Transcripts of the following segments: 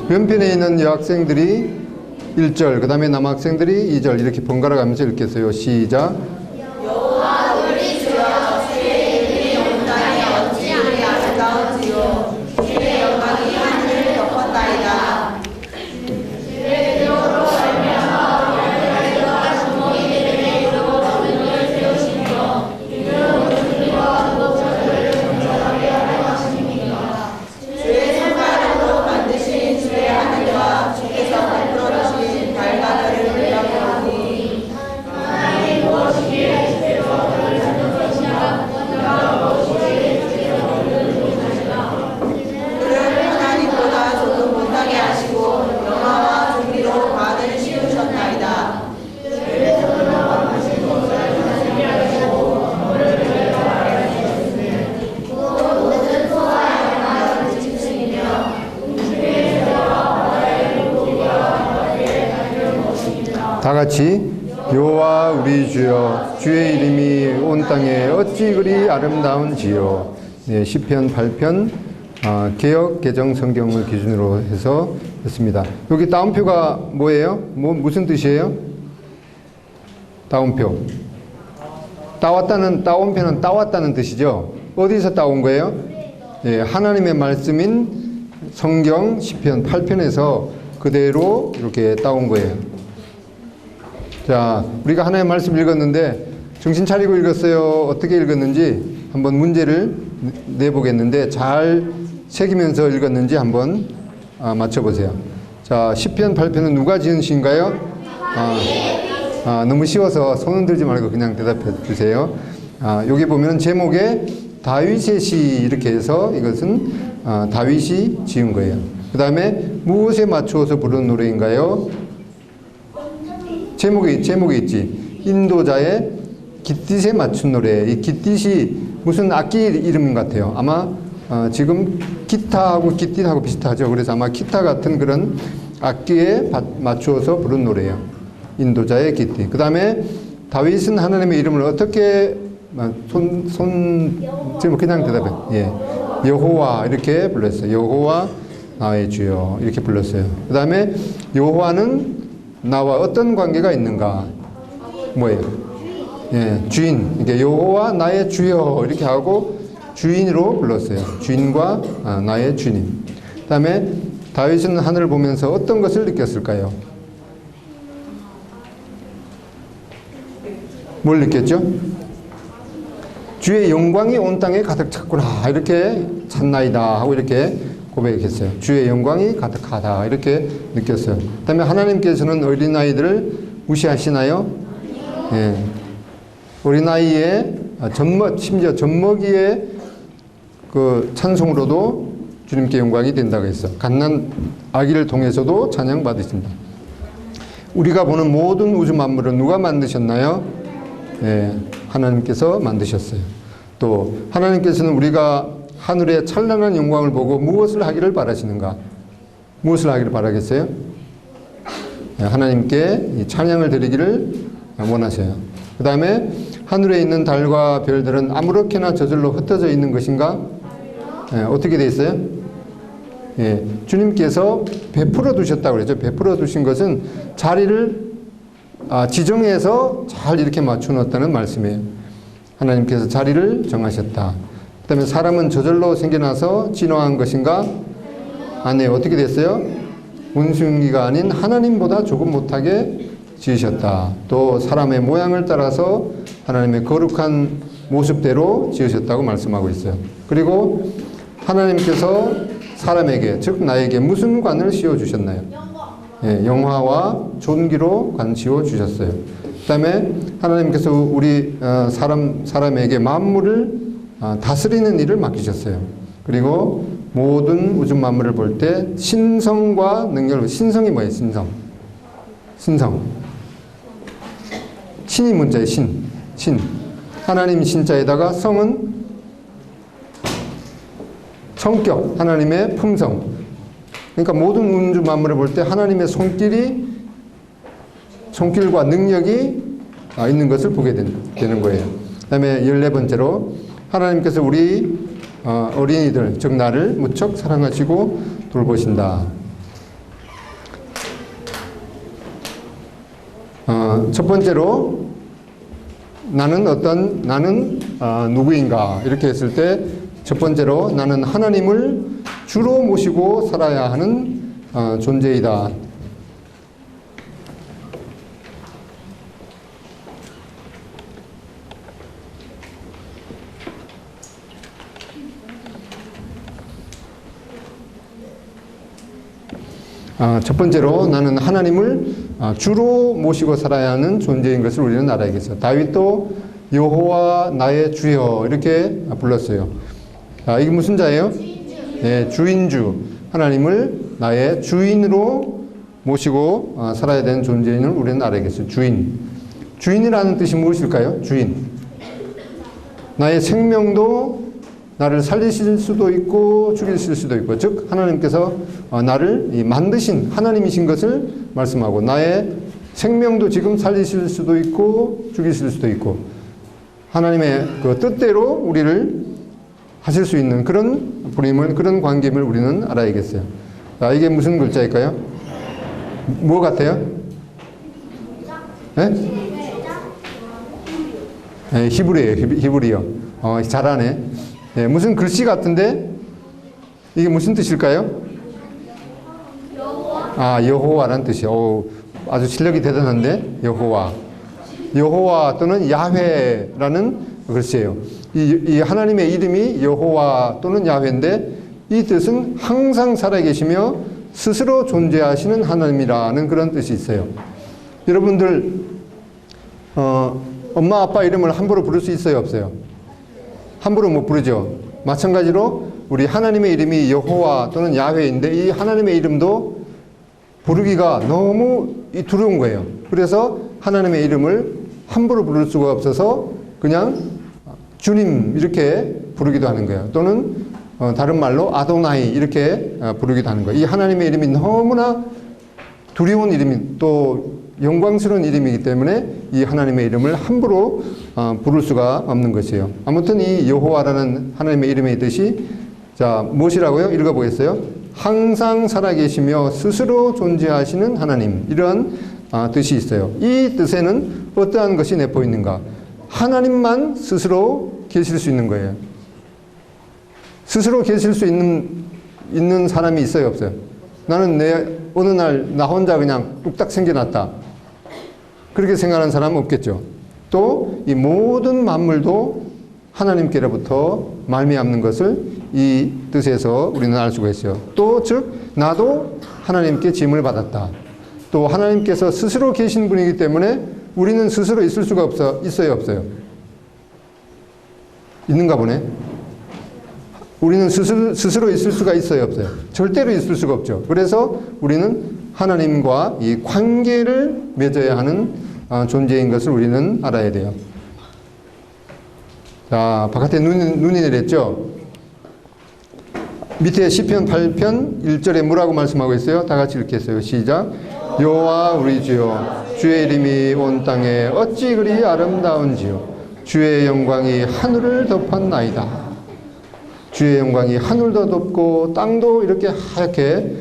왼편에 있는 여학생들이 1절, 그 다음에 남학생들이 2절 이렇게 번갈아 가면서 읽겠어요. 시작. 여호와 우리 주여 주의 이름이 온 땅에 어찌 그리 아름다운지요 주의 영광이 하늘을 덮었나이다. 다 같이 여호와 우리 주여 주의 이름이 온 땅에 어찌 그리 아름다운지요. 네, 시편 8편 개역 개정 성경을 기준으로 해서 했습니다. 여기 따옴표가 뭐예요? 무슨 뜻이에요? 따옴표. 따옴표는 따왔다는 뜻이죠. 어디서 따온 거예요? 네, 하나님의 말씀인 성경 시편 8편에서 그대로 이렇게 따온 거예요. 자, 우리가 하나님의 말씀 읽었는데 정신 차리고 읽었어요? 어떻게 읽었는지 한번 문제를 내보겠는데 잘 새기면서 읽었는지 한번 맞춰보세요. 자, 시편 8편은 누가 지은 시인가요? 너무 쉬워서 손 들지 말고 그냥 대답해 주세요. 여기 보면 제목에 다윗의 시 이렇게 해서 이것은 다윗이 지은 거예요. 그 다음에 무엇에 맞추어서 부르는 노래인가요? 제목에 있지. 인도자의 깃딧에 맞춘 노래. 이 깃딧이 무슨 악기 이름 같아요. 아마 지금 기타하고 깃딧하고 비슷하죠. 그래서 아마 기타 같은 그런 악기에 맞추어서 부른 노래예요. 인도자의 깃딧. 그 다음에 다윗은 하나님의 이름을 어떻게 지금 그냥 대답해. 예. 여호와 이렇게 불렀어요. 여호와 나의 주여 이렇게 불렀어요. 그 다음에 여호와는 나와 어떤 관계가 있는가? 뭐예요? 예, 주인. 이게 여호와 나의 주여 이렇게 하고 주인으로 불렀어요. 주인과 나의 주님. 그 다음에 다윗은 하늘을 보면서 어떤 것을 느꼈을까요? 뭘 느꼈죠? 주의 영광이 온 땅에 가득 찼구나 이렇게 찼나이다 하고 이렇게 고백했어요. 주의 영광이 가득하다 이렇게 느꼈어요. 그 다음에 하나님께서는 어린아이들을 무시하시나요? 예. 어린아이의 심지어 젖먹이의 그 찬송으로도 주님께 영광이 된다고 했어요. 갓난 아기를 통해서도 찬양받으신다. 우리가 보는 모든 우주 만물은 누가 만드셨나요? 예. 하나님께서 만드셨어요. 또 하나님께서는 우리가 하늘의 찬란한 영광을 보고 무엇을 하기를 바라시는가? 무엇을 하기를 바라겠어요? 하나님께 찬양을 드리기를 원하셔요. 그 다음에 하늘에 있는 달과 별들은 아무렇게나 저절로 흩어져 있는 것인가? 어떻게 돼 있어요? 주님께서 베풀어 두셨다고 그랬죠. 베풀어 두신 것은 자리를 지정해서 잘 이렇게 맞춰 놓았다는 말씀이에요. 하나님께서 자리를 정하셨다. 그 다음에 사람은 저절로 생겨나서 진화한 것인가? 아니에요. 어떻게 됐어요? 원숭이가 아닌 하나님보다 조금 못하게 지으셨다. 또 사람의 모양을 따라서 하나님의 거룩한 모습대로 지으셨다고 말씀하고 있어요. 그리고 하나님께서 사람에게, 즉 나에게 무슨 관을 씌워주셨나요? 영화와 존귀로 관 씌워주셨어요. 그 다음에 하나님께서 우리 사람에게 만물을 다스리는 일을 맡기셨어요. 그리고 모든 우주 만물을 볼 때 신성과 능력을, 신성이 뭐예요? 신성. 신이 문자예요. 신. 하나님 신자에다가 성은 성격, 하나님의 품성. 그러니까 모든 우주 만물을 볼 때 하나님의 손길과 능력이 있는 것을 보게 되는 거예요. 그 다음에 14번째로 하나님께서 우리 어린이들, 즉 나를 무척 사랑하시고 돌보신다. 첫 번째로 나는 누구인가 이렇게 했을 때 첫 번째로 나는 하나님을 주로 모시고 살아야 하는 존재이다. 첫 번째로 나는 하나님을 주로 모시고 살아야 하는 존재인 것을 우리는 알아야겠어요. 다윗도 여호와 나의 주여 이렇게 불렀어요. 이게 무슨 자예요? 네, 주인주. 하나님을 나의 주인으로 모시고 살아야 되는 존재인을 우리는 알아야겠어요. 주인. 주인이라는 뜻이 무엇일까요? 주인. 나의 생명도 나를 살리실 수도 있고 죽이실 수도 있고, 즉 하나님께서 나를 만드신 하나님이신 것을 말씀하고, 나의 생명도 지금 살리실 수도 있고 죽이실 수도 있고, 하나님의 그 뜻대로 우리를 하실 수 있는 그런 분임을, 그런 관계임을 우리는 알아야겠어요. 자, 이게 무슨 글자일까요? 뭐 같아요? 네? 네, 히브리예요. 히브리요. 잘하네. 네, 무슨 글씨 같은데 이게 무슨 뜻일까요? 여호와라는 뜻이요. 아주 실력이 대단한데, 여호와. 여호와 또는 야훼라는 글씨예요. 이 하나님의 이름이 여호와 또는 야훼인데, 이 뜻은 항상 살아계시며 스스로 존재하시는 하나님이라는 그런 뜻이 있어요. 여러분들 엄마 아빠 이름을 함부로 부를 수 있어요, 없어요? 함부로 못 부르죠. 마찬가지로 우리 하나님의 이름이 여호와 또는 야훼인데, 이 하나님의 이름도 부르기가 너무 두려운 거예요. 그래서 하나님의 이름을 함부로 부를 수가 없어서 그냥 주님 이렇게 부르기도 하는 거예요. 또는 다른 말로 아도나이 이렇게 부르기도 하는 거예요. 이 하나님의 이름이 너무나 두려운 이름이, 또 영광스러운 이름이기 때문에 이 하나님의 이름을 함부로 부를 수가 없는 것이에요. 아무튼 이 여호와라는 하나님의 이름의 뜻이, 자, 무엇이라고요? 읽어보겠어요? 항상 살아계시며 스스로 존재하시는 하나님, 이런 뜻이 있어요. 이 뜻에는 어떠한 것이 내포 있는가? 하나님만 스스로 계실 수 있는 거예요. 스스로 계실 수 있는 사람이 있어요, 없어요? 나는 어느 날 나 혼자 그냥 뚝딱 생겨났다, 그렇게 생각하는 사람은 없겠죠. 또 이 모든 만물도 하나님께로부터 말미암는 것을 이 뜻에서 우리는 알 수가 있어요. 또 즉 나도 하나님께 짐을 받았다. 또 하나님께서 스스로 계신 분이기 때문에 우리는 스스로 있을 수가 있어요, 없어요? 있는가 보네. 우리는 스스로 있을 수가 있어요, 없어요? 절대로 있을 수가 없죠. 그래서 우리는 하나님과 이 관계를 맺어야 하는 존재인 것을 우리는 알아야 돼요. 자, 바깥에 눈이 내렸죠? 밑에 시편 8편 1절에 뭐라고 말씀하고 있어요? 다 같이 읽겠어요. 시작. 여호와 우리 주여, 주의 이름이 온 땅에 어찌 그리 아름다운지요. 주의 영광이 하늘을 덮었나이다. 주의 영광이 하늘도 덮고 땅도 이렇게 하얗게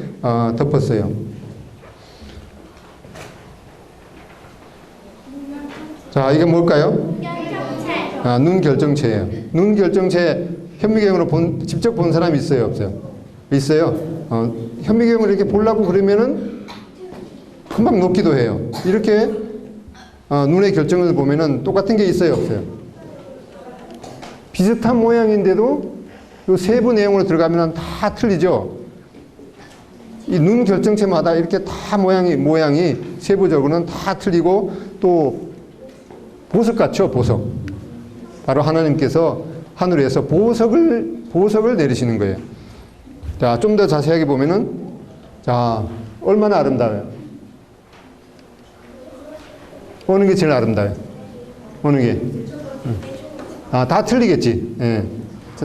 덮었어요. 자, 이게 뭘까요? 눈 결정체예요. 눈 결정체, 현미경으로 직접 본 사람이 있어요, 없어요? 있어요. 현미경을 이렇게 보려고 그러면은 금방 녹기도 해요. 이렇게 눈의 결정을 보면은 똑같은 게 있어요, 없어요? 비슷한 모양인데도 이 세부 내용으로 들어가면 다 틀리죠. 이 눈 결정체마다 이렇게 다 모양이 세부적으로는 다 틀리고, 또 보석 같죠, 보석. 바로 하나님께서 하늘에서 보석을 내리시는 거예요. 자, 좀 더 자세하게 보면은, 자, 얼마나 아름다워요. 어느 게 제일 아름다워요? 어느 게? 다 틀리겠지. 예.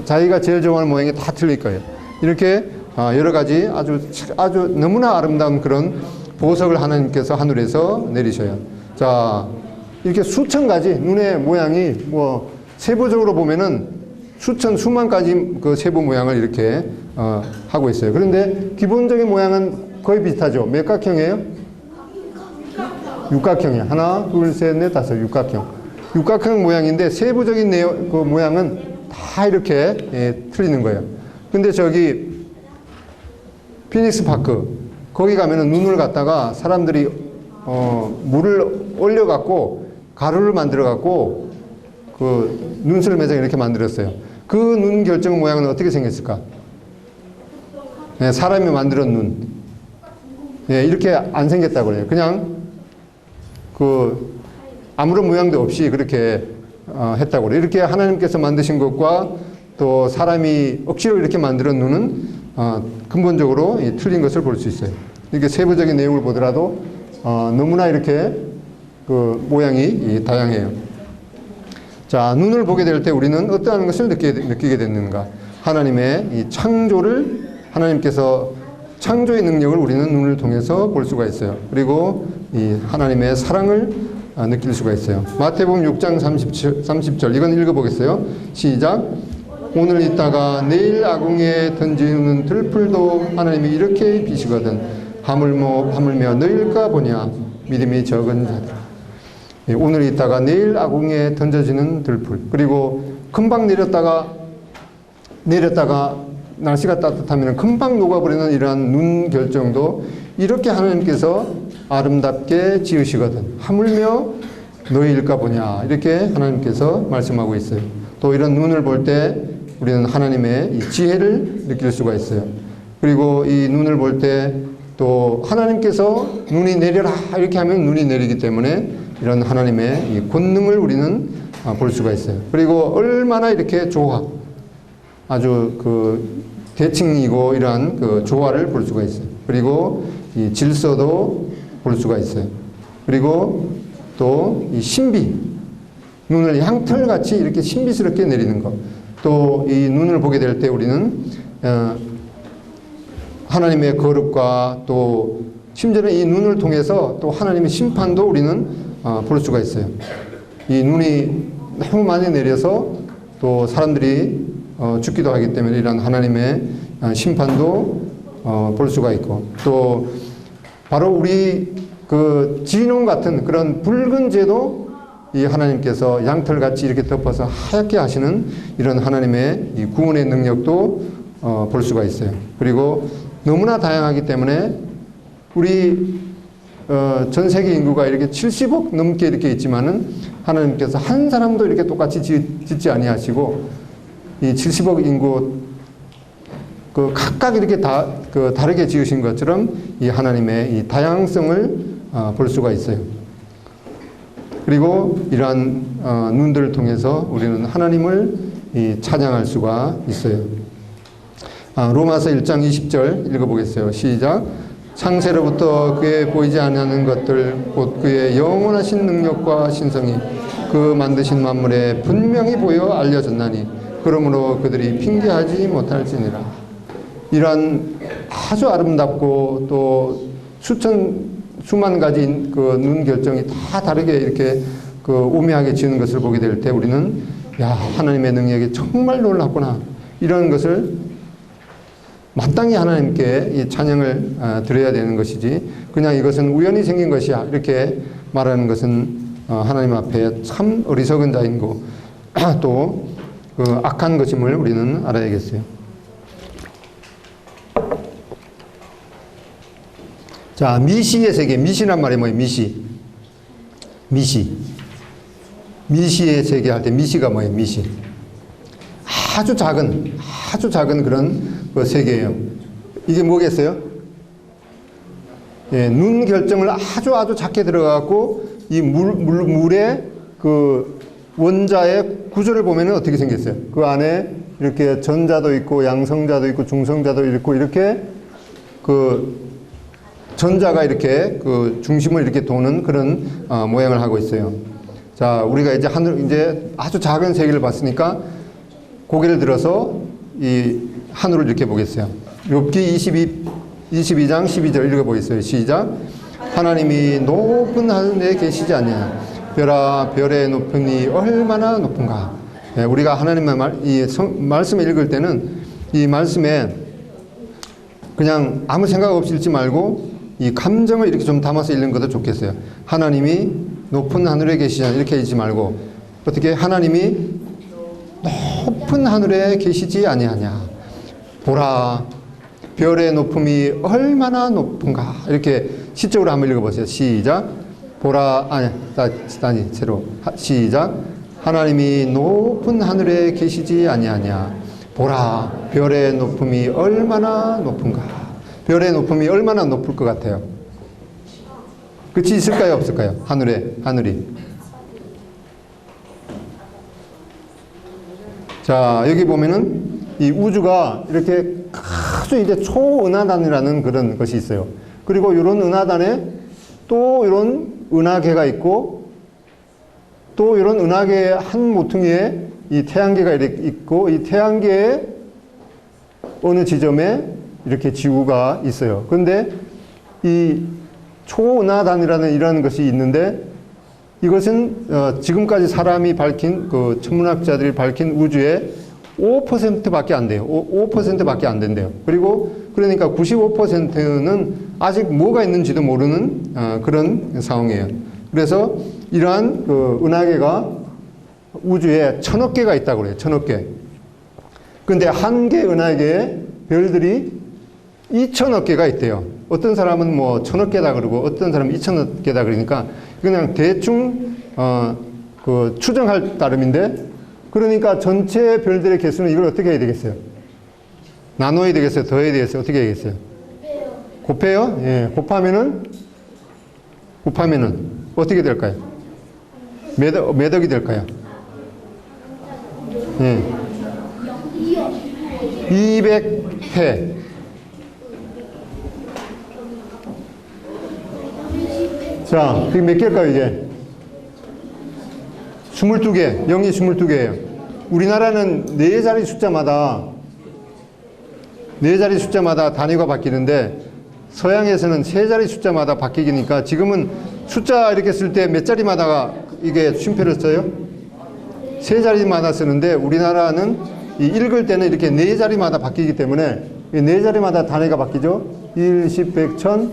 자기가 제일 좋아하는 모양이 다 틀릴 거예요. 이렇게 여러 가지 아주 너무나 아름다운 그런 보석을 하나님께서 하늘에서 내리셔요. 자, 이렇게 수천 가지 눈의 모양이 세부적으로 보면은 수천, 수만 가지 그 세부 모양을 이렇게 하고 있어요. 그런데 기본적인 모양은 거의 비슷하죠. 몇 각형이에요? 육각형이에요. 하나, 둘, 셋, 넷, 다섯, 육각형. 육각형 모양인데 세부적인 내용, 그 모양은 다 이렇게 틀리는 거예요. 근데 저기 피닉스 파크 거기 가면은 눈을 갖다가 사람들이 물을 올려갖고 가루를 만들어갖고 그 눈술 매장 이렇게 만들었어요. 그 눈 결정 모양은 어떻게 생겼을까? 네, 사람이 만들었 눈. 네, 이렇게 안 생겼다고 그래요. 그냥 그 아무런 모양도 없이 그렇게 했다고 그래요. 이렇게 하나님께서 만드신 것과 또 사람이 억지로 이렇게 만들었 눈은 근본적으로 틀린 것을 볼 수 있어요. 이렇게 세부적인 내용을 보더라도 너무나 이렇게 그 모양이 다양해요. 자, 눈을 보게 될 때 우리는 어떠한 것을 느끼게 됐는가? 하나님의 이 창조를, 하나님께서 창조의 능력을 우리는 눈을 통해서 볼 수가 있어요. 그리고 이 하나님의 사랑을 느낄 수가 있어요. 마태복음 6장 30절 이건 읽어보겠어요. 시작. 오늘 있다가 내일 아궁이에 던지는 들풀도 하나님이 이렇게 비시거든 하물며 너희일까 보냐 믿음이 적은 자들아. 오늘 있다가 내일 아궁이에 던져지는 들풀, 그리고 금방 내렸다가 날씨가 따뜻하면 금방 녹아버리는 이러한 눈 결정도 이렇게 하나님께서 아름답게 지으시거든 하물며 너희일까 보냐 이렇게 하나님께서 말씀하고 있어요. 또 이런 눈을 볼 때 우리는 하나님의 이 지혜를 느낄 수가 있어요. 그리고 이 눈을 볼 때 또 하나님께서 눈이 내려라 이렇게 하면 눈이 내리기 때문에 이런 하나님의 이 권능을 우리는 볼 수가 있어요. 그리고 얼마나 이렇게 조화, 아주 그 대칭이고 이러한 그 조화를 볼 수가 있어요. 그리고 이 질서도 볼 수가 있어요. 그리고 또 이 신비, 눈을 양털같이 이렇게 신비스럽게 내리는 것. 또 이 눈을 보게 될 때 우리는 하나님의 거룩과 또 심지어는 이 눈을 통해서 또 하나님의 심판도 우리는 볼 수가 있어요. 이 눈이 너무 많이 내려서 또 사람들이 죽기도 하기 때문에 이런 하나님의 심판도 볼 수가 있고, 또 바로 우리 그 진홍 같은 그런 붉은 죄도 이 하나님께서 양털같이 이렇게 덮어서 하얗게 하시는 이런 하나님의 이 구원의 능력도 볼 수가 있어요. 그리고 너무나 다양하기 때문에 우리 전 세계 인구가 이렇게 70억 넘게 이렇게 있지만은 하나님께서 한 사람도 이렇게 똑같이 짓지 아니하시고 이 70억 인구 그 각각 이렇게 다르게 지으신 것처럼 이 하나님의 이 다양성을 볼 수가 있어요. 그리고 이러한 눈들을 통해서 우리는 하나님을 찬양할 수가 있어요. 로마서 1장 20절 읽어보겠어요. 시작. 창세로부터 그의 보이지 않는 것들 곧 그의 영원하신 능력과 신성이 그 만드신 만물에 분명히 보여 알려졌나니 그러므로 그들이 핑계하지 못할지니라. 이러한 아주 아름답고 또 수만 가지 그 눈 결정이 다 다르게 이렇게 그 오묘하게 지은 것을 보게 될 때 우리는 야, 하나님의 능력이 정말 놀랍구나. 이런 것을 마땅히 하나님께 이 찬양을 드려야 되는 것이지 그냥 이것은 우연히 생긴 것이야 이렇게 말하는 것은 하나님 앞에 참 어리석은 자인고 또 그 악한 것임을 우리는 알아야겠어요. 자, 미시의 세계, 미시란 말이 뭐예요? 미시의 세계 할 때 미시가 뭐예요? 미시. 아주 작은 그런 그 세계예요. 이게 뭐겠어요? 예, 눈 결정을 아주 작게 들어가고 이 물의 그 원자의 구조를 보면은 어떻게 생겼어요? 그 안에 이렇게 전자도 있고 양성자도 있고 중성자도 있고 이렇게 그 전자가 이렇게 그 중심을 이렇게 도는 그런 모양을 하고 있어요. 자, 우리가 이제 아주 작은 세계를 봤으니까 고개를 들어서 이 하늘을 이렇게 보겠어요. 욥기 22장 12절 읽어보겠어요. 시작. 하나님이 높은 하늘에 계시지 않냐. 별아 별의 높음이 얼마나 높은가. 예, 우리가 하나님의 말씀을 읽을 때는 이 말씀에 그냥 아무 생각 없이 읽지 말고 이 감정을 이렇게 좀 담아서 읽는 것도 좋겠어요. 하나님이 높은 하늘에 계시잖아요. 이렇게 읽지 말고 어떻게 하나님이 높은 하늘에 계시지 아니하냐. 보라, 별의 높음이 얼마나 높은가. 이렇게 시적으로 한번 읽어보세요. 시작. 보라, 아니, 새로. 시작. 하나님이 높은 하늘에 계시지 아니하냐. 보라, 별의 높음이 얼마나 높은가. 별의 높음이 얼마나 높을 것 같아요? 끝이 있을까요? 없을까요? 하늘이. 자, 여기 보면은 이 우주가 이렇게 아주 이제 초은하단이라는 그런 것이 있어요. 그리고 이런 은하단에 또 이런 은하계가 있고 또 이런 은하계의 한 모퉁이에 이 태양계가 이렇게 있고 이 태양계의 어느 지점에 이렇게 지구가 있어요. 그런데 이 초은하단이라는 이런 것이 있는데 이것은 지금까지 사람이 밝힌 그 천문학자들이 밝힌 우주의 5%밖에 안 돼요. 5%밖에 안 된대요. 그리고 그러니까 95%는 아직 뭐가 있는지도 모르는 그런 상황이에요. 그래서 이러한 그 은하계가 우주에 1000억 개가 있다고 그래요. 1000억 개. 근데 한 개 은하계에 별들이 2000억 개가 있대요. 어떤 사람은 뭐 1000억 개다 그러고 어떤 사람은 2000억 개다 그러니까 그냥 대충 그 추정할 따름인데 그러니까 전체 별들의 개수는 이걸 어떻게 해야 되겠어요? 나눠야 되겠어요? 더해야 되겠어요? 어떻게 해야겠어요? 곱해요? 예, 곱하면은 어떻게 될까요? 몇 억이 될까요? 예. 200회. 자, 그게 몇 개일까요, 이제? 22개. 0이 22개예요. 우리나라는 4자리 숫자마다 단위가 바뀌는데 서양에서는 3자리 숫자마다 바뀌니까 지금은 숫자 이렇게 쓸 때 몇 자리마다가 이게 쉼표를 써요? 3자리마다 쓰는데 우리나라는 읽을 때는 이렇게 4자리마다 바뀌기 때문에 4자리마다 단위가 바뀌죠? 1, 10, 100, 1000,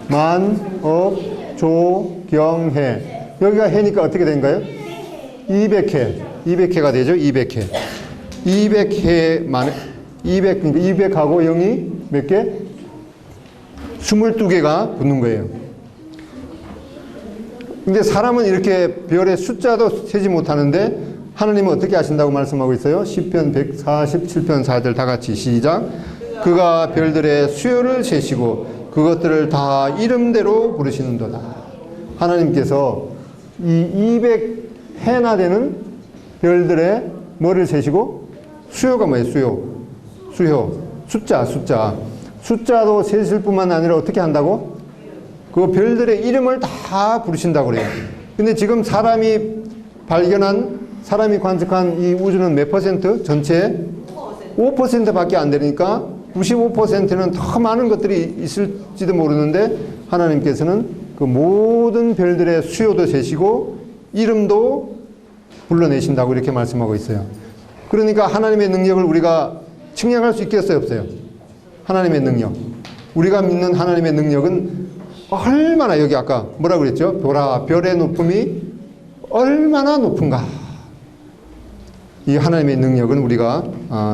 만, 억, 조, 경, 해. 여기가 해니까 어떻게 된가요? 200회. 200회가 되죠? 200회. 200회만, 200하고 0이 몇 개? 22개가 붙는 거예요. 근데 사람은 이렇게 별의 숫자도 세지 못하는데 하느님은 어떻게 하신다고 말씀하고 있어요? 시편 147편 4절 다 같이 시작. 그가 별들의 수요를 세시고 그것들을 다 이름대로 부르시는도다. 하나님께서 이 200해나 되는 별들의 뭐를 세시고 수요가 뭐예요? 수요. 숫자도 세실 뿐만 아니라 어떻게 한다고? 그 별들의 이름을 다 부르신다고 그래요. 근데 지금 사람이 관측한 이 우주는 몇 퍼센트? 전체 5%밖에 안 되니까 95%는 더 많은 것들이 있을지도 모르는데 하나님께서는 그 모든 별들의 수요도 세시고 이름도 불러내신다고 이렇게 말씀하고 있어요. 그러니까 하나님의 능력을 우리가 측량할 수 있겠어요? 없어요? 하나님의 능력. 우리가 믿는 하나님의 능력은 얼마나 여기 아까 뭐라고 그랬죠? 보라, 별의 높음이 얼마나 높은가. 이 하나님의 능력은 우리가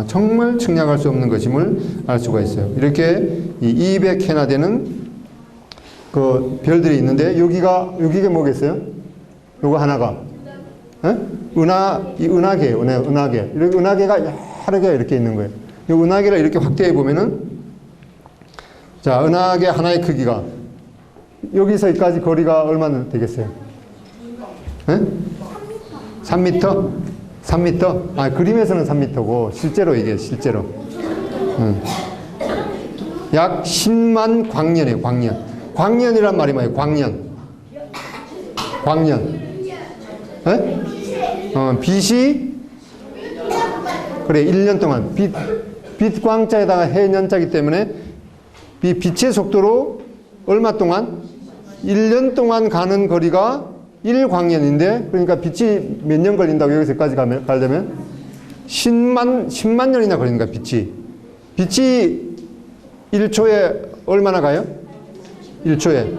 정말 측량할 수 없는 것임을 알 수가 있어요. 이렇게 이 200해나 되는 그 별들이 있는데 여기가 뭐겠어요? 요거 하나가 은하계예요. 은하계. 이렇게 은하계가 여러 개 이렇게 있는 거예요. 이 은하계를 이렇게 확대해 보면은 자, 은하계 하나의 크기가 여기서 여기까지 거리가 얼마나 되겠어요? 3m? 3m? 아, 그림에서는 3m고 실제로 이게 실제로 약 10만 광년이에요. 광년이란 말이 뭐예요? 광년. 빛이 그래 1년 동안 빛 광자에다가 해 년자기 때문에 빛의 속도로 얼마 동안? 1년 동안 가는 거리가 1광년인데, 그러니까 빛이 몇 년 걸린다고 여기서까지 가려면 10만 년이나 걸리는 거야, 빛이. 빛이 1초에 얼마나 가요? 1초에.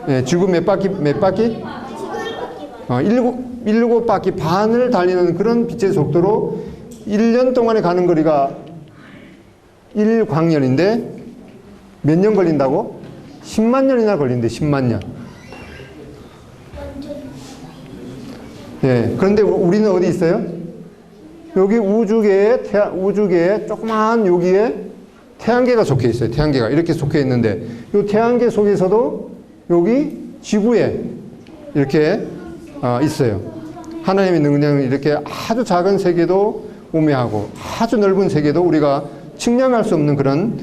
예, 지구 몇 바퀴? 7 바퀴 반을 달리는 그런 빛의 속도로 1년 동안에 가는 거리가 1광년인데 몇 년 걸린다고? 10만 년이나 걸린대, 10만 년. 예, 그런데 우리는 어디 있어요? 여기 우주계에 조그마한 여기에 태양계가 속해 있어요. 태양계가 이렇게 속해 있는데 이 태양계 속에서도 여기 지구에 이렇게 있어요. 하나님의 능력은 이렇게 아주 작은 세계도 우매하고 아주 넓은 세계도 우리가 측량할 수 없는 그런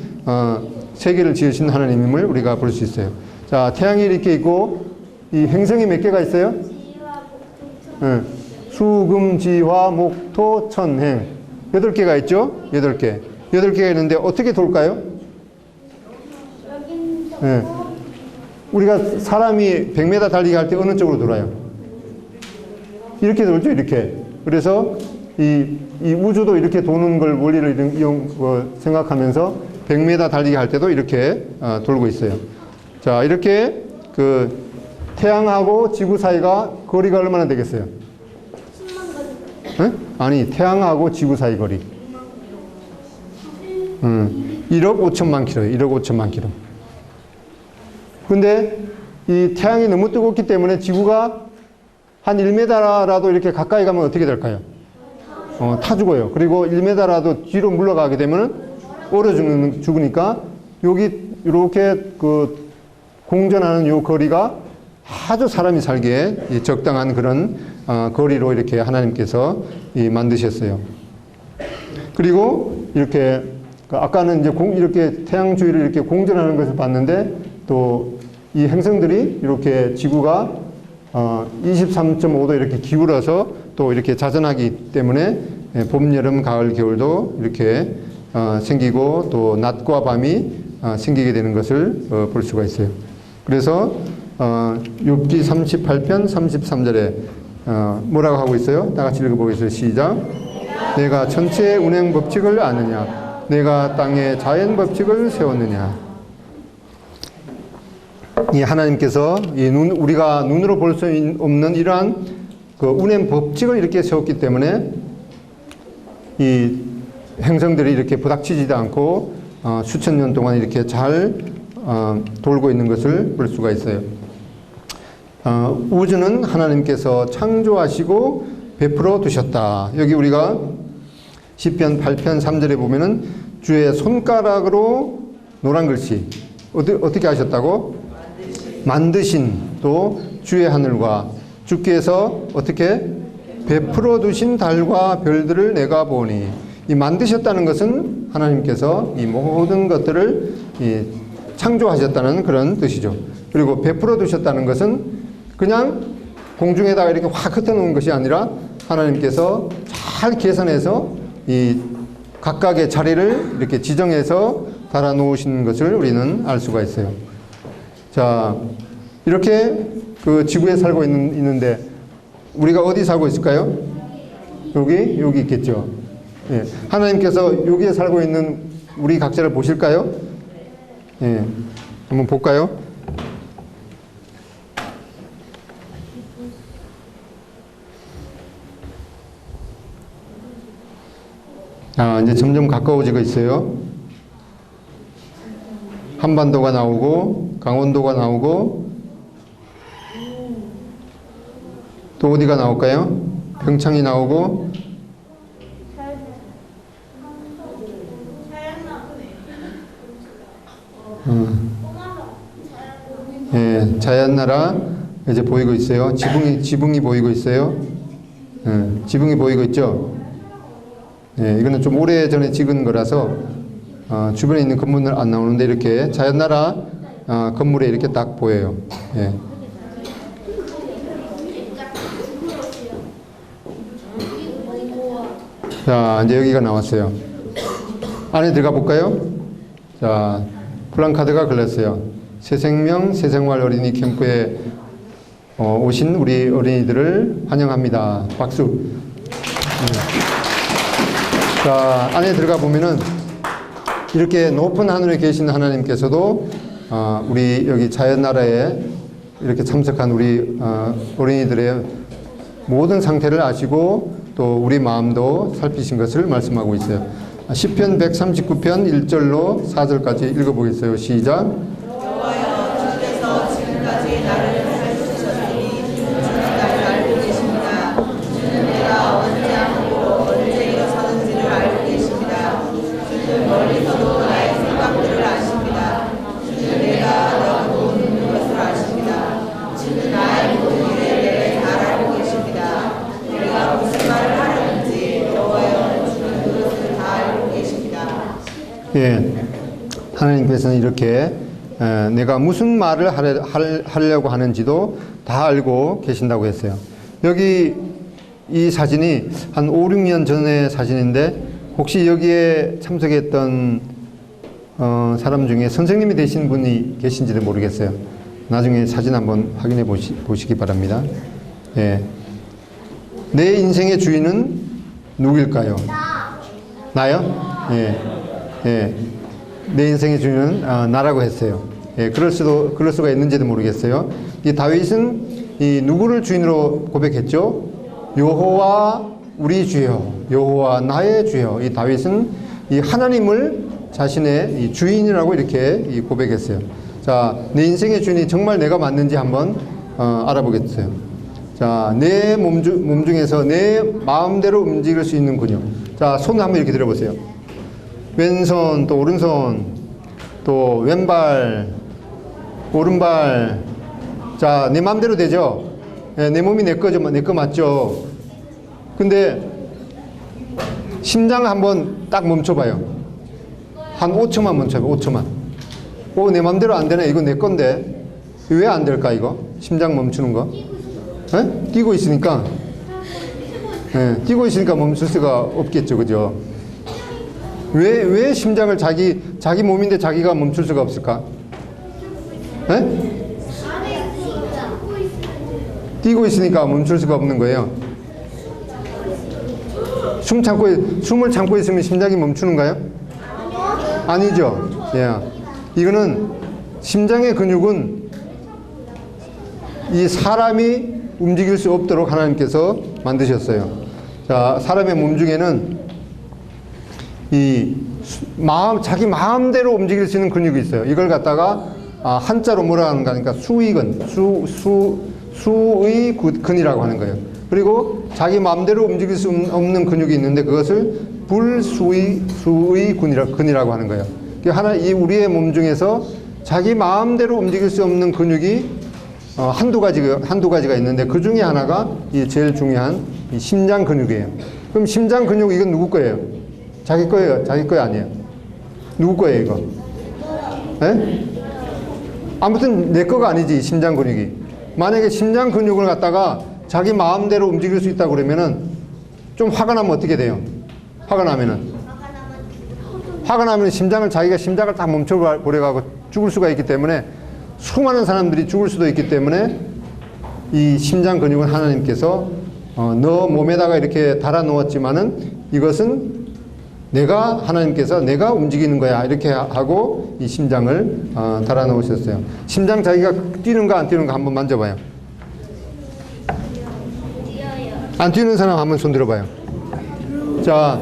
세계를 지으신 하나님임을 우리가 볼 수 있어요. 자, 태양이 이렇게 있고 이 행성이 몇 개가 있어요? 수, 금, 지, 화, 목, 토, 천, 행. 8개가 있죠? 8개. 8개가 있는데 어떻게 돌까요? 네. 우리가 사람이 100m 달리기 할 때 어느 쪽으로 돌아요? 이렇게 돌죠, 이렇게. 그래서 이 우주도 이렇게 도는 걸 원리를 생각하면서 100m 달리기 할 때도 이렇게 돌고 있어요. 자, 이렇게 그 태양하고 지구 사이가 거리가 얼마나 되겠어요? 10만 거리. 네? 아니, 태양하고 지구 사이 거리. 1억 5천만 킬로예요. 1억 5천만 킬로. 근데 이 태양이 너무 뜨겁기 때문에 지구가 한 1m라도 이렇게 가까이 가면 어떻게 될까요? 타 죽어요. 그리고 1m라도 뒤로 물러가게 되면 얼어 죽으니까 여기 이렇게 그 공전하는 요 거리가 아주 사람이 살기에 적당한 그런 거리로 이렇게 하나님께서 만드셨어요. 그리고 이렇게 아까는 이제 이렇게 태양 주위를 이렇게 공전하는 것을 봤는데 또 이 행성들이 이렇게 지구가 23.5도 이렇게 기울어서 또 이렇게 자전하기 때문에 봄, 여름, 가을, 겨울도 이렇게 생기고 또 낮과 밤이 생기게 되는 것을 볼 수가 있어요. 그래서 욥기 38편 33절에 뭐라고 하고 있어요? 다 같이 읽어보겠습니다. 시작. 내가 천체의 운행 법칙을 아느냐? 내가 땅의 자연 법칙을 세웠느냐? 이 하나님께서 우리가 눈으로 볼 수 없는 이러한 그 운행 법칙을 이렇게 세웠기 때문에 이 행성들이 이렇게 부닥치지도 않고 수천 년 동안 이렇게 잘 돌고 있는 것을 볼 수가 있어요. 우주는 하나님께서 창조하시고 베풀어 두셨다. 여기 우리가 시편 8편 3절에 보면은 주의 손가락으로 노란 글씨 어떻게 하셨다고? 만드신 또 주의 하늘과 주께서 어떻게 베풀어 두신 달과 별들을 내가 보니, 이 만드셨다는 것은 하나님께서 이 모든 것들을 창조하셨다는 그런 뜻이죠. 그리고 베풀어 두셨다는 것은 그냥 공중에다가 이렇게 확 흩어놓은 것이 아니라 하나님께서 잘 계산해서 이 각각의 자리를 이렇게 지정해서 달아 놓으신 것을 우리는 알 수가 있어요. 자, 이렇게 그 지구에 살고 있는데 우리가 어디 살고 있을까요? 여기 있겠죠. 예. 하나님께서 여기에 살고 있는 우리 각자를 보실까요? 예. 한번 볼까요? 이제 점점 가까워지고 있어요. 한반도가 나오고 강원도가 나오고 또 어디가 나올까요? 평창이 나오고 예, 자연나라 이제 보이고 있어요. 지붕이 보이고 있어요. 지붕이 보이고 있죠. 예, 이거는 좀 오래전에 찍은 거라서 주변에 있는 건물은 안 나오는데 이렇게 자연나라 건물에 이렇게 딱 보여요. 예. 자, 이제 여기가 나왔어요. 안에 들어가 볼까요? 자, 플랜카드가 걸렸어요. 새생명, 새생활 어린이 캠프에 오신 우리 어린이들을 환영합니다. 박수. 자, 안에 들어가 보면은 이렇게 높은 하늘에 계신 하나님께서도 우리 여기 자연나라에 이렇게 참석한 우리 어린이들의 모든 상태를 아시고 또 우리 마음도 살피신 것을 말씀하고 있어요. 시편 139편 1절로 4절까지 읽어보겠어요. 시작. 여호와여 주께서 지금까지 나를 살피셨으니 주는 나를 알고 계십니다. 주는 내가 언제 앉고 언제 일어서는지를 알고 계십니다. 주는 멀리서도 나의 생각들을 아십니다. 주는 내가 너무 있는 것을 아십니다. 주는 나의 모든 일에 내게 잘 알고 계십니다. 내가 무슨 말을 하려는지 여호와여 주는 그것을 다 알고 계십니다. 예, 하나님께서는 이렇게 내가 무슨 말을 하려고 하는지도 다 알고 계신다고 했어요. 여기 이 사진이 한 5, 6년 전의 사진인데 혹시 여기에 참석했던 사람 중에 선생님이 되신 분이 계신지도 모르겠어요. 나중에 사진 한번 확인해 보시기 바랍니다. 예. 내 인생의 주인은 누구일까요? 나요? 예. 예. 내 인생의 주인은 나라고 했어요. 예. 그럴 수가 있는지도 모르겠어요. 이 다윗은 이 누구를 주인으로 고백했죠? 여호와 우리 주여, 여호와 나의 주여. 이 다윗은 이 하나님을 자신의 이 주인이라고 이렇게 고백했어요. 자, 내 인생의 주인이 정말 내가 맞는지 한번 알아보겠어요. 자, 내 몸 중에서 내 마음대로 움직일 수 있는 근육. 자, 손 한번 이렇게 들어보세요. 왼손, 또 오른손, 또 왼발, 오른발. 자, 내 마음대로 되죠? 네, 내 몸이 내 거 맞죠? 근데 심장 한번 딱 멈춰봐요. 한 5초만 멈춰봐요. 5초만. 내 맘대로 안 되네. 이거 내 건데. 왜 안 될까, 이거? 심장 멈추는 거? 에? 뛰고 있으니까. 예, 뛰고 있으니까 멈출 수가 없겠죠. 그죠? 왜 심장을 자기 몸인데 자기가 멈출 수가 없을까? 에? 뛰고 있으니까 멈출 수가 없는 거예요. 숨을 참고 있으면 심장이 멈추는가요? 아니죠. 예. 이거는 심장의 근육은 이 사람이 움직일 수 없도록 하나님께서 만드셨어요. 자, 사람의 몸 중에는 자기 마음대로 움직일 수 있는 근육이 있어요. 이걸 갖다가 한자로 뭐라 하는가 하니까 수의근, 수의근이라고 하는 거예요. 그리고 자기 마음대로 움직일 수 없는 근육이 있는데 그것을 불수의근이라고 하는 거예요. 우리의 몸 중에서 자기 마음대로 움직일 수 없는 근육이 한두 가지가 있는데 그 중에 하나가 제일 중요한 이 심장 근육이에요. 그럼 심장 근육 이건 누구 거예요? 자기 거예요? 자기 거 아니에요? 누구 거예요, 이거? 에? 아무튼 내 거가 아니지, 심장 근육이. 만약에 심장 근육을 갖다가 자기 마음대로 움직일 수 있다고 그러면은 좀 화가 나면 어떻게 돼요? 화가 나면 자기가 심장을 딱 멈춰버려가고 죽을 수가 있기 때문에 수많은 사람들이 죽을 수도 있기 때문에 이 심장 근육은 하나님께서 너 몸에다가 이렇게 달아 놓았지만은 이것은 하나님께서 내가 움직이는 거야 이렇게 하고 이 심장을 달아 놓으셨어요. 심장 자기가 뛰는가 안 뛰는가 한번 만져봐요. 안 뛰는 사람 한번 손 들어봐요. 자,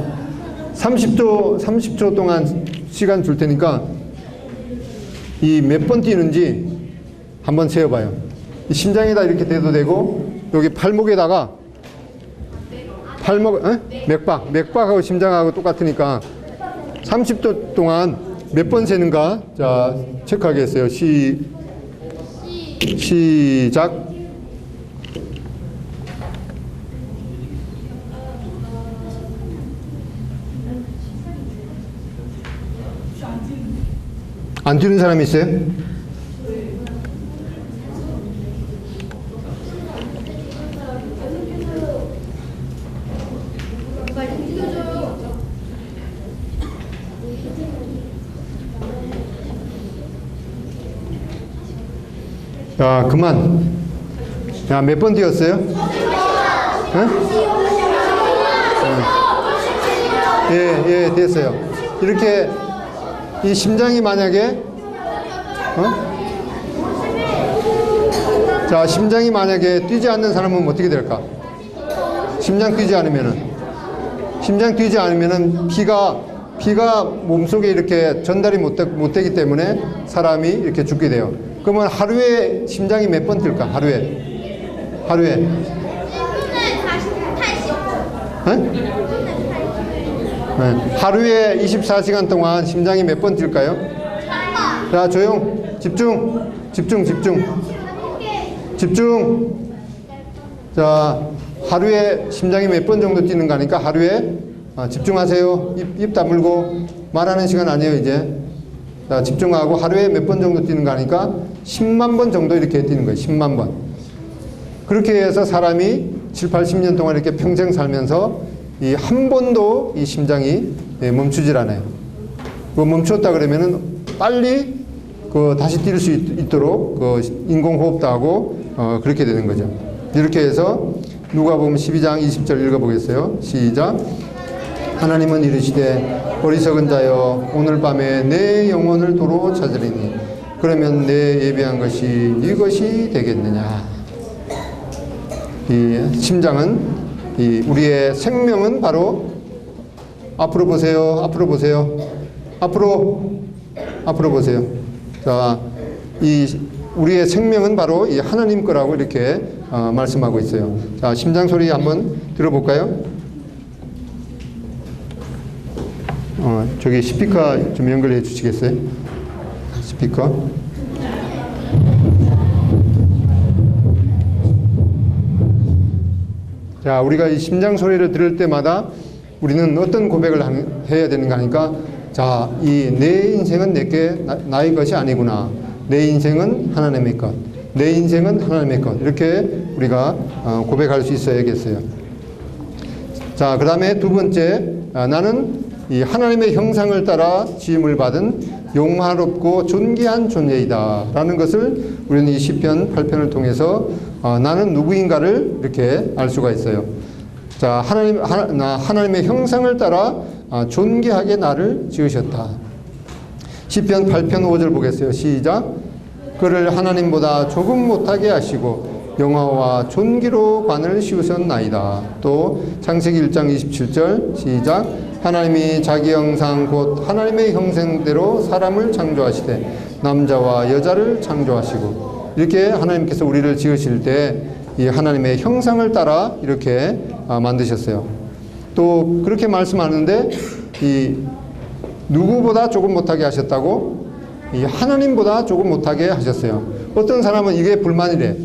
30초 동안 시간 줄 테니까 이 몇 번 뛰는지 한번 세어봐요. 이 심장에다 이렇게 대도 되고 여기 팔목에다가 맥박하고 심장하고 똑같으니까 30초 동안 몇 번 세는가 자 체크하겠어요. 시작. 안 뛰는 사람이 있어요? 자, 그만. 야, 몇 번 뛰었어요? 응? 예, 됐어요. 이렇게 이 심장이 만약에 자, 심장이 만약에 뛰지 않는 사람은 어떻게 될까? 심장 뛰지 않으면은 피가 몸속에 이렇게 전달이 못 되기 때문에 사람이 이렇게 죽게 돼요. 그러면 하루에 심장이 몇 번 뛸까? 하루에 네. 하루에 24시간 동안 심장이 몇 번 뛸까요? 자, 조용. 집중. 자, 하루에 심장이 몇 번 정도 뛰는 거니까 하루에 집중하세요. 입 다물고 말하는 시간 아니에요, 이제. 자, 집중하고 하루에 몇 번 정도 뛰는 거니까 10만 번 정도 이렇게 뛰는 거예요. 10만 번. 그렇게 해서 사람이 7, 80년 동안 이렇게 평생 살면서 이 한 번도 이 심장이 멈추질 않아요. 그 멈췄다 그러면은 빨리 다시 뛸 수 있도록 인공호흡도 하고 그렇게 되는 거죠. 이렇게 해서 누가복음 12장 20절 읽어보겠어요. 시작. 하나님은 이르시되 어리석은 자여 오늘 밤에 내 영혼을 도로 찾으리니 그러면 내 예배한 것이 네 것이 되겠느냐. 이 심장은 우리의 생명은 바로 앞으로 보세요. 앞으로 보세요. 자, 우리의 생명은 바로 이 하나님 거라고 이렇게 말씀하고 있어요. 자, 심장 소리 한번 들어볼까요? 저기 스피커 좀 연결해 주시겠어요? 스피커. 자, 우리가 이 심장 소리를 들을 때마다 우리는 어떤 고백을 해야 되는가 하니까, 자, 내 인생은 나의 것이 아니구나. 내 인생은 하나님의 것. 내 인생은 하나님의 것. 이렇게 우리가 고백할 수 있어야겠어요. 자, 그 다음에 두 번째, 나는 이 하나님의 형상을 따라 지음을 받은 용화롭고 존귀한 존재이다 라는 것을 우리는 이 시편 8편을 통해서 나는 누구인가를 이렇게 알 수가 있어요. 자, 하나님의 형상을 따라 존귀하게 나를 지으셨다. 시편 8편 5절 보겠어요. 시작. 그를 하나님보다 조금 못하게 하시고 영화와 존귀로 관을 씌우셨나이다. 또 창세기 1장 27절 시작. 하나님이 자기 형상 곧 하나님의 형상대로 사람을 창조하시되 남자와 여자를 창조하시고, 이렇게 하나님께서 우리를 지으실 때 이 하나님의 형상을 따라 이렇게 만드셨어요. 또 그렇게 말씀하는데 이 누구보다 조금 못하게 하셨다고? 이 하나님보다 조금 못하게 하셨어요. 어떤 사람은 이게 불만이래.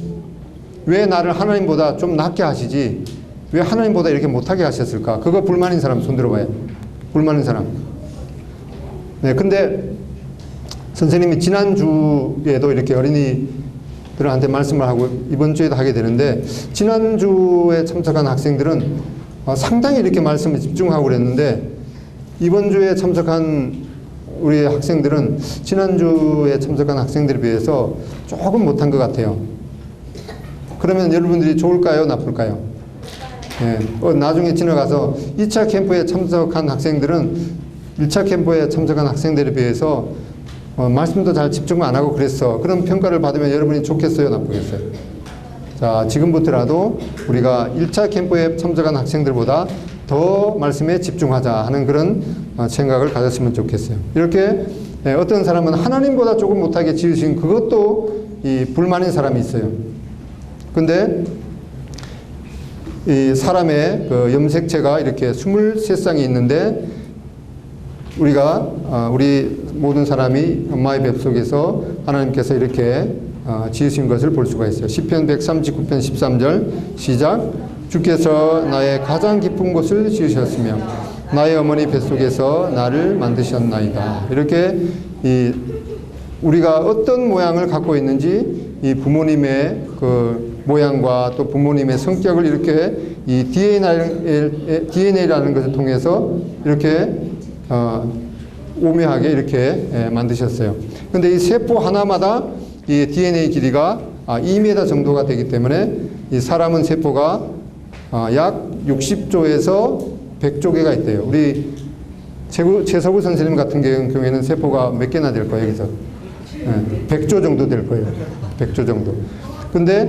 왜 나를 하나님보다 좀 낮게 하시지? 왜 하나님보다 이렇게 못하게 하셨을까? 그거 불만인 사람 손 들어봐요. 불만인 사람. 네, 근데 선생님이 지난주에도 이렇게 어린이들한테 말씀을 하고 이번 주에도 하게 되는데, 지난주에 참석한 학생들은 상당히 이렇게 말씀에 집중하고 그랬는데, 이번 주에 참석한 우리 학생들은 지난주에 참석한 학생들에 비해서 조금 못한 것 같아요. 그러면 여러분들이 좋을까요? 나쁠까요? 네. 나중에 지나가서 2차 캠프에 참석한 학생들은 1차 캠프에 참석한 학생들에 비해서 말씀도 잘 집중 안 하고 그랬어. 그런 평가를 받으면 여러분이 좋겠어요? 나쁘겠어요? 자, 지금부터라도 우리가 1차 캠프에 참석한 학생들보다 더 말씀에 집중하자 하는 그런 생각을 가졌으면 좋겠어요. 이렇게 어떤 사람은 하나님보다 조금 못하게 지으신 그것도 이 불만인 사람이 있어요. 근데 이 사람의 그 염색체가 이렇게 23쌍이 있는데, 우리 모든 사람이 엄마의 뱃속에서 하나님께서 이렇게 지으신 것을 볼 수가 있어요. 시편 139편 13절 시작. 주께서 나의 가장 깊은 곳을 지으셨으며 나의 어머니 뱃속에서 나를 만드셨나이다. 이렇게 우리가 어떤 모양을 갖고 있는지 이 부모님의 그 모양과 또 부모님의 성격을 이렇게 이 DNA라는 것을 통해서 이렇게 오묘하게 이렇게 만드셨어요. 근데 이 세포 하나마다 이 DNA 길이가 2m 정도가 되기 때문에 이 사람은 세포가 약 60조에서 100조 개가 있대요. 우리 최서구 선생님 같은 경우에는 세포가 몇 개나 될 거예요, 여기서? 100조 정도 될 거예요. 100조 정도. 근데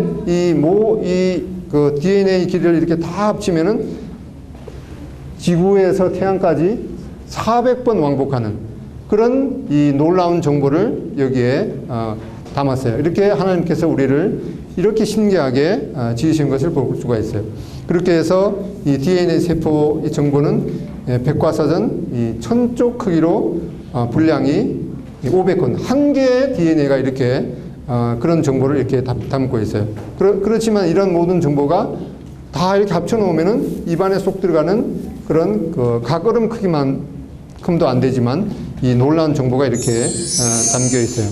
그 DNA 길이를 이렇게 다 합치면은 지구에서 태양까지 400번 왕복하는 그런 이 놀라운 정보를 여기에 담았어요. 이렇게 하나님께서 우리를 이렇게 신기하게 지으신 것을 볼 수가 있어요. 그렇게 해서 이 DNA 세포 이 정보는 백과사전 이 1000쪽 크기로 분량이 500건 한 개의 DNA가 이렇게 그런 정보를 이렇게 담고 있어요. 그렇지만 이런 모든 정보가 다 이렇게 합쳐 놓으면은 입안에 쏙 들어가는 그런 그 각걸음 크기만큼도 안 되지만 이 놀라운 정보가 이렇게 담겨 있어요.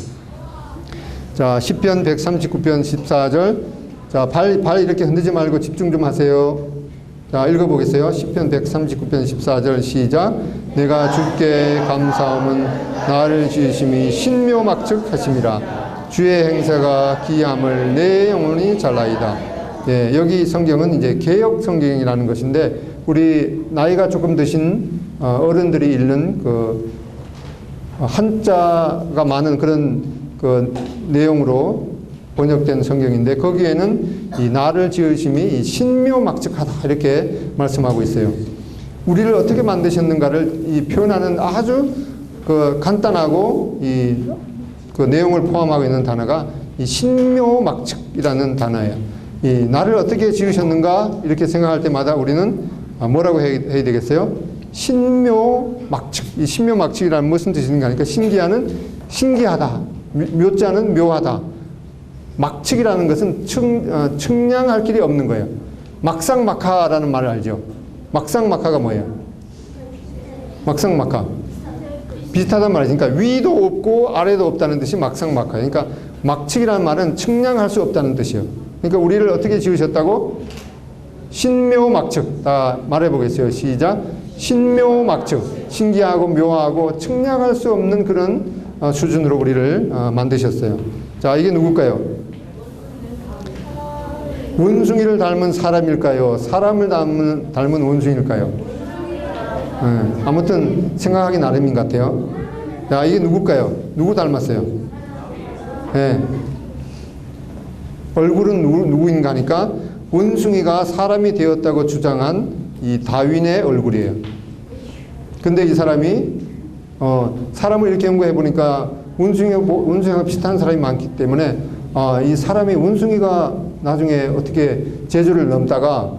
자, 시편 139편 14절. 자, 발 이렇게 흔들지 말고 집중 좀 하세요. 자, 읽어보겠어요. 시편 139편 14절 시작. 내가 주께 감사함은 나를 지으심이 신묘막측하심이라. 주의 행사가 기이함을 내 영혼이 잘나이다. 예, 여기 성경은 이제 개역 성경이라는 것인데 우리 나이가 조금 드신 어른들이 읽는 그 한자가 많은 그런 그 내용으로 번역된 성경인데 거기에는 이 나를 지으심이 이 신묘막측하다 이렇게 말씀하고 있어요. 우리를 어떻게 만드셨는가를 이 표현하는 아주 그 간단하고 그 내용을 포함하고 있는 단어가 이 신묘막측이라는 단어예요. 이 나를 어떻게 지으셨는가 이렇게 생각할 때마다 우리는 뭐라고 해야 되겠어요? 신묘막측. 이 신묘막측이라는 무슨 뜻인가 하니까 신기하다. 묘자는 묘하다. 막측이라는 것은 측량할 길이 없는 거예요. 막상막하라는 말을 알죠? 막상막하가 뭐예요? 막상막하. 비슷하단 말이죠. 그러니까 위도 없고 아래도 없다는 뜻이 막상막하. 그러니까 막측이라는 말은 측량할 수 없다는 뜻이에요. 그러니까 우리를 어떻게 지으셨다고? 신묘막측. 다 말해보겠어요. 시작. 신묘막측. 신기하고 묘하고 측량할 수 없는 그런 수준으로 우리를 만드셨어요. 자, 이게 누굴까요? 원숭이를 닮은 사람일까요? 사람을 닮은 원숭이일까요? 아무튼 생각하기 나름인 것 같아요. 자, 이게 누굴까요? 누구 닮았어요? 얼굴은 누구인가 하니까 원숭이가 사람이 되었다고 주장한 이 다윈의 얼굴이에요. 근데 이 사람이 사람을 이렇게 연구해 보니까 원숭이와 비슷한 사람이 많기 때문에 이 사람이 원숭이가 나중에 어떻게 재주를 넘다가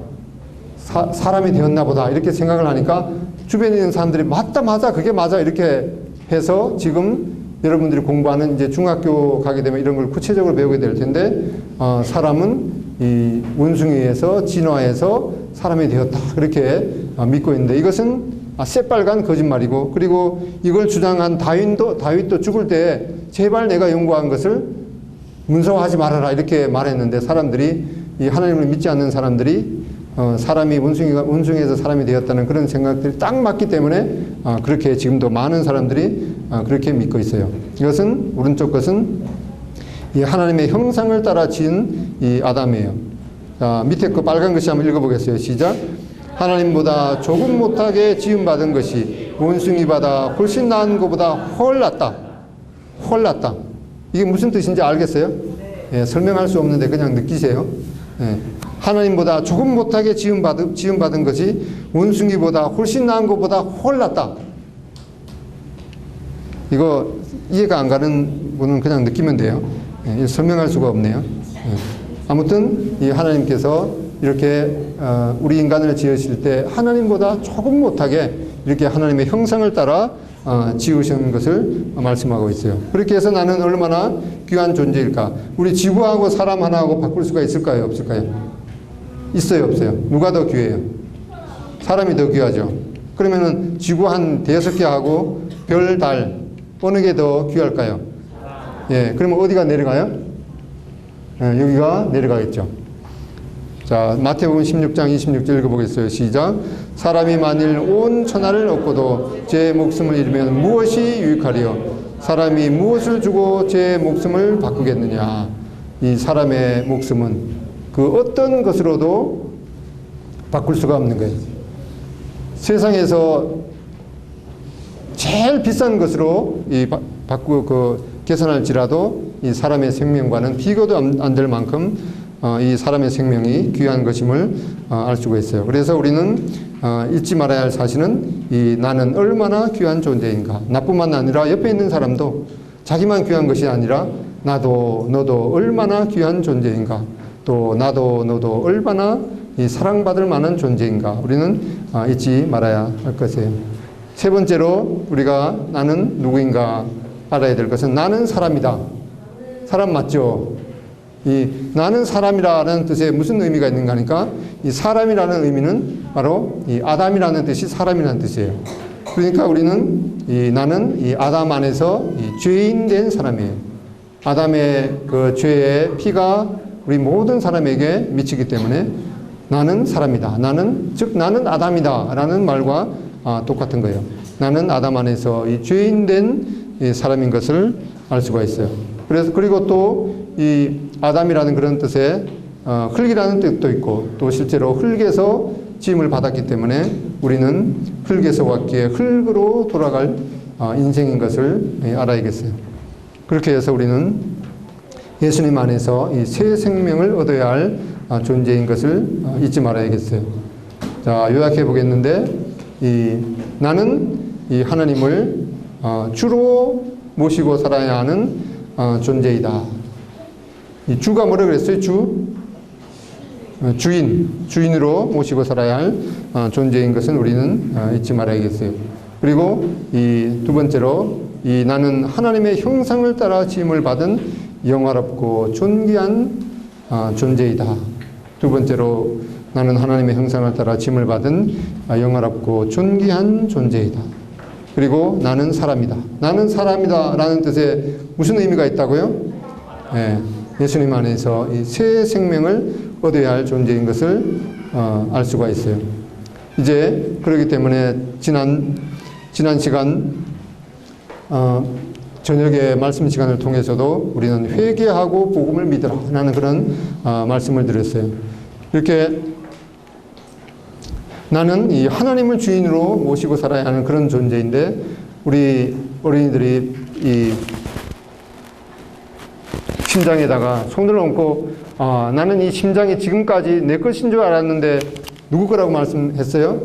사람이 되었나 보다 이렇게 생각을 하니까 주변에 있는 사람들이 맞아 그게 맞아 이렇게 해서 지금 여러분들이 공부하는 이제 중학교 가게 되면 이런 걸 구체적으로 배우게 될 텐데 사람은 이 원숭이에서 진화해서 사람이 되었다 그렇게 믿고 있는데 이것은 새빨간 거짓말이고 그리고 이걸 주장한 다윗도 죽을 때 제발 내가 연구한 것을 문서화하지 말아라 이렇게 말했는데 사람들이 이 하나님을 믿지 않는 사람들이 사람이 원숭이에서 사람이 되었다는 그런 생각들이 딱 맞기 때문에 그렇게 지금도 많은 사람들이 그렇게 믿고 있어요. 이것은 오른쪽 것은 이 하나님의 형상을 따라 지은 이 아담이에요. 자, 밑에 거 빨간 것이 한번 읽어보겠어요. 시작. 하나님보다 조금 못하게 지음받은 것이 원숭이보다 훨씬 나은 것보다 훨 낫다. 훨 낫다. 이게 무슨 뜻인지 알겠어요? 예, 설명할 수 없는데 그냥 느끼세요. 예, 하나님보다 조금 못하게 지음받은 것이 원숭이보다 훨씬 나은 것보다 훨 낫다. 이거 이해가 안 가는 분은 그냥 느끼면 돼요. 예, 설명할 수가 없네요. 예. 아무튼 이 하나님께서 이렇게 우리 인간을 지으실 때 하나님보다 조금 못하게 이렇게 하나님의 형상을 따라 지으신 것을 말씀하고 있어요. 그렇게 해서 나는 얼마나 귀한 존재일까? 우리 지구하고 사람 하나하고 바꿀 수가 있을까요? 없을까요? 있어요? 없어요? 누가 더 귀해요? 사람이 더 귀하죠. 그러면은 지구 한 5개 하고 별, 달 어느 게 더 귀할까요? 예, 그러면 어디가 내려가요? 예, 여기가 내려가겠죠. 자, 마태복음 16장 26절 읽어보겠어요. 시작. 사람이 만일 온 천하를 얻고도 제 목숨을 잃으면 무엇이 유익하리요? 사람이 무엇을 주고 제 목숨을 바꾸겠느냐? 이 사람의 목숨은 그 어떤 것으로도 바꿀 수가 없는 거예요. 세상에서 제일 비싼 것으로 계산할지라도 이 사람의 생명과는 비교도 안 될 만큼 이 사람의 생명이 귀한 것임을 알 수가 있어요. 그래서 우리는 잊지 말아야 할 사실은 이 나는 얼마나 귀한 존재인가. 나뿐만 아니라 옆에 있는 사람도 자기만 귀한 것이 아니라 나도 너도 얼마나 귀한 존재인가. 또 나도 너도 얼마나 이 사랑받을 만한 존재인가. 우리는 잊지 말아야 할 것이에요. 세 번째로 우리가 나는 누구인가 알아야 될 것은 나는 사람이다. 사람 맞죠? 이 나는 사람이라는 뜻에 무슨 의미가 있는가 하니까 이 사람이라는 의미는 바로 이 아담이라는 뜻이 사람이라는 뜻이에요. 그러니까 우리는 나는 이 아담 안에서 이 죄인 된 사람이에요. 아담의 그 죄의 피가 우리 모든 사람에게 미치기 때문에 나는 사람이다. 즉 나는 아담이다 라는 말과 똑같은 거예요. 나는 아담 안에서 이 죄인 된 이 사람인 것을 알 수가 있어요. 그리고 또 이 아담이라는 그런 뜻에 흙이라는 뜻도 있고 또 실제로 흙에서 지음을 받았기 때문에 우리는 흙에서 왔기에 흙으로 돌아갈 인생인 것을 알아야겠어요. 그렇게 해서 우리는 예수님 안에서 이 새 생명을 얻어야 할 존재인 것을 잊지 말아야겠어요. 자, 요약해 보겠는데 나는 이 하나님을 주로 모시고 살아야 하는 존재이다. 이 주가 뭐라 그랬어요? 주인으로 모시고 살아야 할 존재인 것은 우리는 잊지 말아야겠어요. 그리고 이 두 번째로 나는 하나님의 형상을 따라 지음을 받은 영화롭고 존귀한 존재이다. 두 번째로 나는 하나님의 형상을 따라 지음을 받은 영화롭고 존귀한 존재이다. 그리고 나는 사람이다. 나는 사람이다 라는 뜻에 무슨 의미가 있다고요? 예수님 안에서 이 새 생명을 얻어야 할 존재인 것을 알 수가 있어요. 이제 그렇기 때문에 지난 시간 저녁에 말씀 시간을 통해서도 우리는 회개하고 복음을 믿으라 라는 그런 말씀을 드렸어요. 이렇게 나는 이 하나님을 주인으로 모시고 살아야 하는 그런 존재인데 우리 어린이들이 이 심장에다가 손을 얹고 나는 이 심장이 지금까지 내 것인 줄 알았는데 누구 거라고 말씀했어요?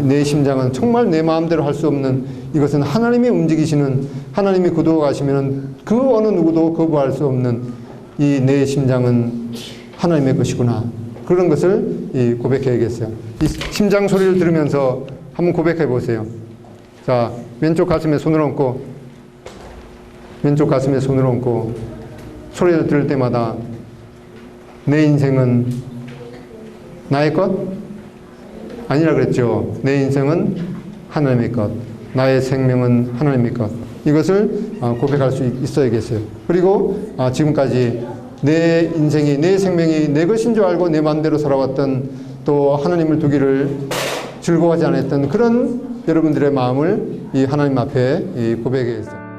내 심장은 정말 내 마음대로 할 수 없는 이것은 하나님이 움직이시는 하나님이 거두어가시면 그 어느 누구도 거부할 수 없는 이 내 심장은 하나님의 것이구나. 그런 것을 고백해야겠어요. 이 심장 소리를 들으면서 한번 고백해 보세요. 자, 왼쪽 가슴에 손을 얹고 소리를 들을 때마다 내 인생은 나의 것? 아니라 그랬죠. 내 인생은 하나님의 것. 나의 생명은 하나님의 것. 이것을 고백할 수 있어야겠어요. 그리고 지금까지 내 인생이, 내 생명이 내 것인 줄 알고 내 마음대로 살아왔던 또 하나님을 두기를 즐거워하지 않았던 그런 여러분들의 마음을 이 하나님 앞에 고백해야겠어요.